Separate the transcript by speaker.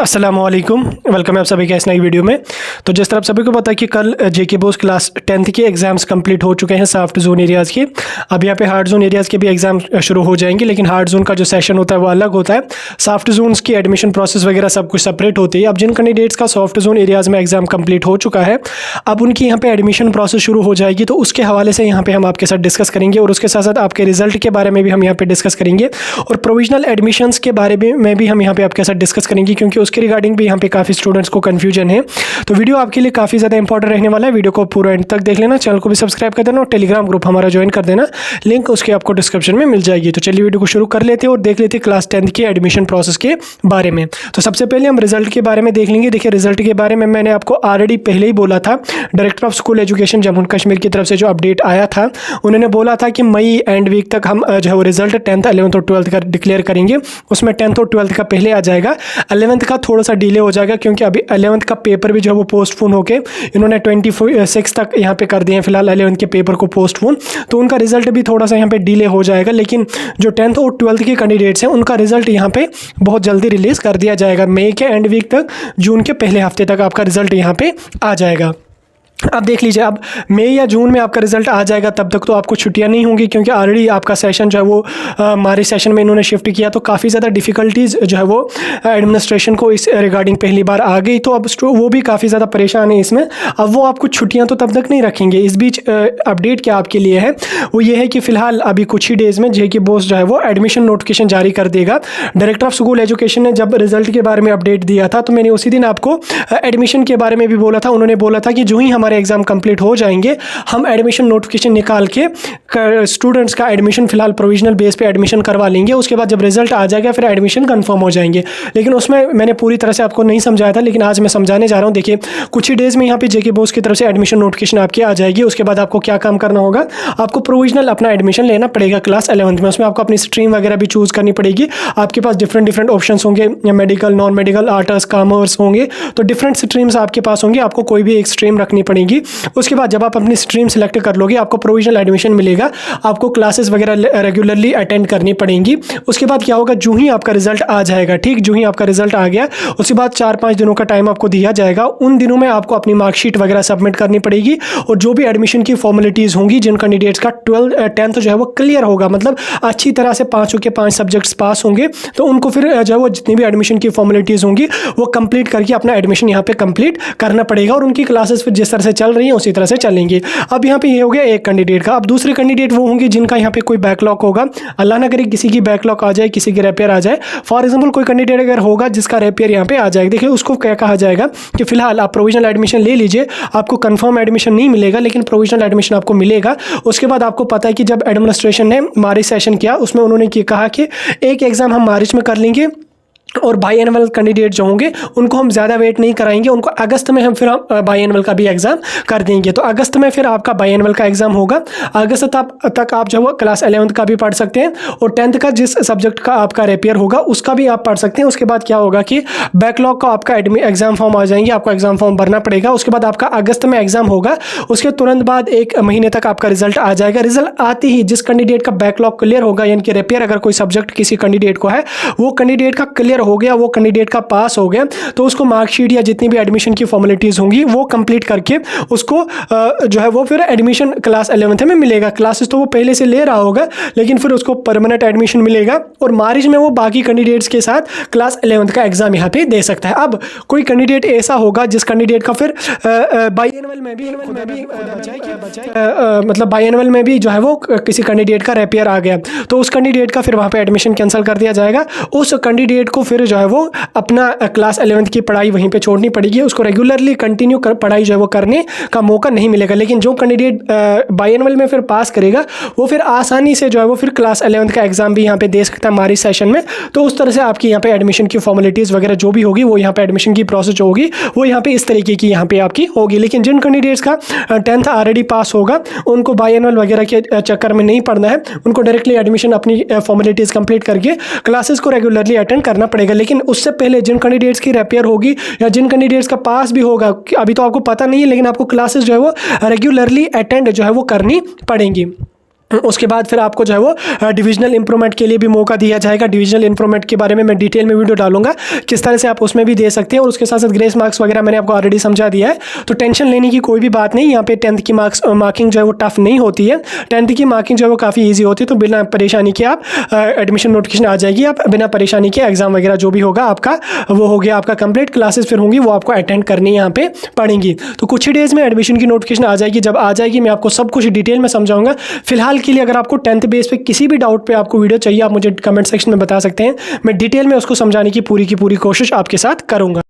Speaker 1: अस्सलामुअलैकुम, वेलकम है आप सभी का इस नई वीडियो में। तो जिस तरह आप सभी को पता है कि कल जेके बोस क्लास 10th के एग्ज़ाम्स कंप्लीट हो चुके हैं सॉफ्ट जोन एरियाज़ के। अब यहाँ पे हार्ड जोन एरियाज़ के भी एग्ज़ाम शुरू हो जाएंगे, लेकिन हार्ड जोन का जो सेशन होता है वो अलग होता है। सॉफ्ट जोन्स की एडमिशन प्रोसेस वगैरह सब कुछ सेपरेट होती है। अब जिन कैंडिडेट्स का सॉफ्ट जोन एरियाज़ में एग्ज़ाम कंप्लीट हो चुका है, अब उनकी यहाँ पर एडमिशन प्रोसेस शुरू हो जाएगी। तो उसके हवाले से यहाँ पर हम आपके साथ डिस्कस करेंगे और उसके साथ साथ आपके रिजल्ट के बारे में भी हम यहाँ पर डिस्कस करेंगे और प्रोविजनल एडमिशन्स के बारे में भी हम यहाँ पर आपके साथ डिस्कस करेंगे, क्योंकि उसके रिगार्डिंग भी यहाँ पे काफ़ी स्टूडेंट्स को कंफ्यूजन है। तो वीडियो आपके लिए काफ़ी ज़्यादा इंपॉर्टेंट रहने वाला है। वीडियो को पूरा एंड तक देख लेना, चैनल को भी सब्सक्राइब कर देना और टेलीग्राम ग्रुप हमारा ज्वाइन कर देना, लिंक उसके आपको डिस्क्रिप्शन में मिल जाएगी। तो चलिए वीडियो को शुरू कर लेते हैं और देख लेते हैं क्लास 10th के एडमिशन प्रोसेस के बारे में। तो सबसे पहले हम रिजल्ट के बारे में देख लेंगे। देखिए, रिजल्ट के बारे में मैंने आपको ऑलरेडी पहले ही बोला था। Director of school education Jammu Kashmir की तरफ से जो अपडेट आया था, उन्होंने बोला था कि मई एंड वीक तक हम जो है वो रिजल्ट 10th 11th और 12th का डिक्लेयर करेंगे। उसमें 10th और 12th का पहले आ जाएगा, 11th का थोड़ा सा डिले हो जाएगा, क्योंकि अभी 11th का पेपर भी जो है वो पोस्टपोन होके इन्होंने 26 तक यहाँ पे कर दिए हैं फिलहाल 11th के पेपर को पोस्टपोन। तो उनका रिजल्ट भी थोड़ा सा यहाँ पे डिले हो जाएगा, लेकिन जो 10th और 12th के कैंडिडेट्स हैं उनका रिजल्ट यहाँ पे बहुत जल्दी रिलीज़ कर दिया जाएगा। मई के एंड वीक तक, जून के पहले हफ्ते तक आपका रिजल्ट यहाँ पे आ जाएगा। अब देख लीजिए, अब मई या जून में आपका रिजल्ट आ जाएगा, तब तक तो आपको छुट्टियां नहीं होंगी, क्योंकि ऑलरेडी आपका सेशन जो है वो मार्च सेशन में इन्होंने शिफ्ट किया। तो काफ़ी ज़्यादा डिफ़िकल्टीज़ जो है वो एडमिनिस्ट्रेशन को इस रिगार्डिंग पहली बार आ गई। तो अब वो भी काफ़ी ज़्यादा परेशान है इसमें। अब वो आपको छुट्टियाँ तो तब तक नहीं रखेंगे। इस बीच अपडेट क्या आपके लिए है, वो ये है कि फ़िलहाल अभी कुछ ही डेज़ में जेके बोस जो है वो एडमिशन नोटिफिकेशन जारी कर देगा। डायरेक्टर ऑफ स्कूल एजुकेशन ने जब रिजल्ट के बारे में अपडेट दिया था, तो मैंने उसी दिन आपको एडमिशन के बारे में भी बोला था। उन्होंने बोला था कि जो ही हमारे एग्जाम कंप्लीट हो जाएंगे, हम एडमिशन नोटिफिकेशन निकाल के स्टूडेंट्स का एडमिशन फिलहाल प्रोविजनल बेस पे एडमिशन करवा लेंगे। उसके बाद जब रिजल्ट आ जाएगा फिर एडमिशन कंफर्म हो जाएंगे। लेकिन उसमें मैंने पूरी तरह से आपको नहीं समझाया था, लेकिन आज मैं समझाने जा रहा हूँ। देखिए, कुछ ही डेज़ में यहाँ पे जेके बोस की तरफ से एडमिशन नोटिफिकेशन आपकी आ जाएगी। उसके बाद आपको क्या काम करना होगा, आपको प्रोविजनल अपना एडमिशन लेना पड़ेगा क्लास 11th में। उसमें आपको अपनी स्ट्रीम वगैरह भी चूज़ करनी पड़ेगी। आपके पास डिफरेंट ऑप्शन होंगे, medical, non medical, arts, commerce होंगे। तो डिफरेंट स्ट्रीम्स आपके पास होंगी, आपको कोई भी एक स्ट्रीम रखनी पड़ेगी। उसके बाद जब आप अपनी स्ट्रीम सेलेक्ट कर लोगे, आपको प्रोविजनल एडमिशन मिलेगा। आपको क्लासेस वगैरह रेगुलरली अटेंड करनी पड़ेंगी। उसके बाद क्या होगा, जो ही आपका रिजल्ट आ जाएगा, ठीक, जो ही आपका रिजल्ट आ गया, उसके बाद 4-5 दिनों का टाइम आपको दिया जाएगा। उन दिनों में आपको अपनी मार्कशीट वगैरह सबमिट करनी पड़ेगी और जो भी एडमिशन की फॉर्मेलिटीज़ होंगी, जिन कैंडिडेट्स का 10th जो है वो क्लियर होगा, मतलब अच्छी तरह से 5 के 5 सब्जेक्ट्स पास होंगे, तो उनको फिर जो है वो जितनी भी एडमिशन की फॉर्मेलिटीज़ होंगी वो कंप्लीट करके अपना एडमिशन यहाँ पे कंप्लीट करना पड़ेगा। और उनकी क्लासेस फिर जिस तरह से चल रही हैं उसी तरह से चलेंगे। अब यहाँ पे ये हो गया एक कैंडिडेट का। अब दूसरे कैंडिडेट वो होंगे जिनका यहाँ पे कोई बैकलॉग होगा। अल्लाह ना करे किसी की बैकलॉग आ जाए, किसी की रेपियर आ जाए। फॉर एग्जांपल कोई कैंडिडेट अगर होगा जिसका रेपियर यहाँ पे आ जाएगा, देखिए उसको क्या कहा जाएगा कि फिलहाल आप प्रोविजनल एडमिशन ले लीजिए। आपको कंफर्म एडमिशन नहीं मिलेगा, लेकिन प्रोविजनल एडमिशन आपको मिलेगा। उसके बाद आपको पता है कि जब एडमिनिस्ट्रेशन ने मार्च सेशन किया, उसमें उन्होंने कहा कि एक एग्ज़ाम हम मार्च में कर लेंगे और बाई एनुअल कैंडिडेट जो होंगे उनको हम ज़्यादा वेट नहीं कराएंगे, उनको अगस्त में हम फिर बाई एनुअल का भी एग्ज़ाम कर देंगे। तो अगस्त में फिर आपका बाई एनुअल का एग्ज़ाम होगा। अगस्त तक आप जो है क्लास 11th का भी पढ़ सकते हैं और 10th का जिस सब्जेक्ट का आपका रेपियर होगा उसका भी आप पढ़ सकते हैं। उसके बाद क्या होगा कि बैकलॉग का आपका एग्ज़ाम फॉर्म आ जाएंगे, आपको एग्ज़ाम फॉर्म भरना पड़ेगा। उसके बाद आपका अगस्त में एग्ज़ाम होगा। उसके तुरंत बाद 1 महीने तक आपका रिजल्ट आ जाएगा। रिजल्ट आते ही जिस कैंडिडेट का बैकलॉग क्लियर होगा, यानी कि रेपियर अगर कोई सब्जेक्ट किसी कैंडिडेट को है, वो कैंडिडेट का क्लियर हो गया, वो कैंडिडेट का पास हो गया, तो उसको मार्कशीट या जितनी भी एडमिशन की फॉर्मेलिटीज़ होंगी वो कंप्लीट करके उसको जो है वो फिर एडमिशन क्लास 11th में मिलेगा। क्लासेस तो वो पहले से ले रहा होगा, लेकिन फिर उसको परमानेंट एडमिशन मिलेगा और मार्च में वो बाकी कैंडिडेट्स के साथ क्लास 11th का एग्जाम यहाँ पे दे सकता है। अब कोई कैंडिडेट ऐसा होगा जिस कैंडिडेट का फिर बाई एनुअल में भी मतलब बाई एनुअल में भी जो है वो किसी कैंडिडेट का रेपियर आ गया, तो उस कैंडिडेट का फिर वहाँ पे एडमिशन कैंसिल कर दिया जाएगा। उस कैंडिडेट को फिर जो है वो अपना क्लास 11th की पढ़ाई वहीं पे छोड़नी पड़ेगी। उसको रेगुलरली कंटिन्यू पढ़ाई जो है वो करने का मौका नहीं मिलेगा। लेकिन जो कैंडिडेट बाई एनुअल में फिर पास करेगा, वो फिर आसानी से जो है वो फिर क्लास 11th का एग्जाम भी यहाँ पे दे सकता है मार्च सेशन में। तो उस तरह से आपकी यहाँ पे एडमिशन की फॉर्मेलिटीज़ वगैरह जो भी होगी, वो यहाँ पे एडमिशन की प्रोसेस जो होगी वो यहाँ पे इस तरीके की यहाँ पे आपकी होगी। लेकिन जिन कैंडिडेट्स का 10th ऑलरेडी पास होगा, उनको बाई एनुअल वगैरह के चक्कर में नहीं पड़ना है। उनको डायरेक्टली एडमिशन अपनी फॉर्मेलिटीज़ कंप्लीट करके क्लासेस को रेगुलरली अटेंड करना पड़ेगा। लेकिन उससे पहले जिन कैंडिडेट्स की रेपियर होगी या जिन कैंडिडेट्स का पास भी होगा, अभी तो आपको पता नहीं है, लेकिन आपको क्लासेस जो है वो रेगुलरली अटेंड जो है वो करनी पड़ेंगी। उसके बाद फिर आपको जो है वो डिविजनल इंप्रूवमेंट के लिए भी मौका दिया जाएगा। डिविजनल इंप्रूवमेंट के बारे में मैं डिटेल में वीडियो डालूंगा, किस तरह से आप उसमें भी दे सकते हैं। और उसके साथ साथ ग्रेस मार्क्स वगैरह मैंने आपको ऑलरेडी समझा दिया है, तो टेंशन लेने की कोई भी बात नहीं। यहाँ पे 10th की मार्किंग जो है वो टफ नहीं होती है। 10th की मार्किंग जो है वो काफ़ी ईजी होती है, तो बिना परेशानी के आप एडमिशन नोटिफिकेशन आ जाएगी, आप बिना परेशानी के एग्जाम वगैरह जो भी होगा आपका वो हो गया आपका कंप्लीट। क्लासेस फिर होंगी वो आपको अटेंड करनी यहाँ पे पड़ेंगी। तो कुछ ही डेज में एडमिशन की नोटिफिकेशन आ जाएगी। जब आ जाएगी मैं आपको सब कुछ डिटेल में समझाऊंगा। फिलहाल के लिए अगर आपको 10th बेस पे किसी भी डाउट पे आपको वीडियो चाहिए, आप मुझे कमेंट सेक्शन में बता सकते हैं। मैं डिटेल में उसको समझाने की पूरी कोशिश आपके साथ करूंगा।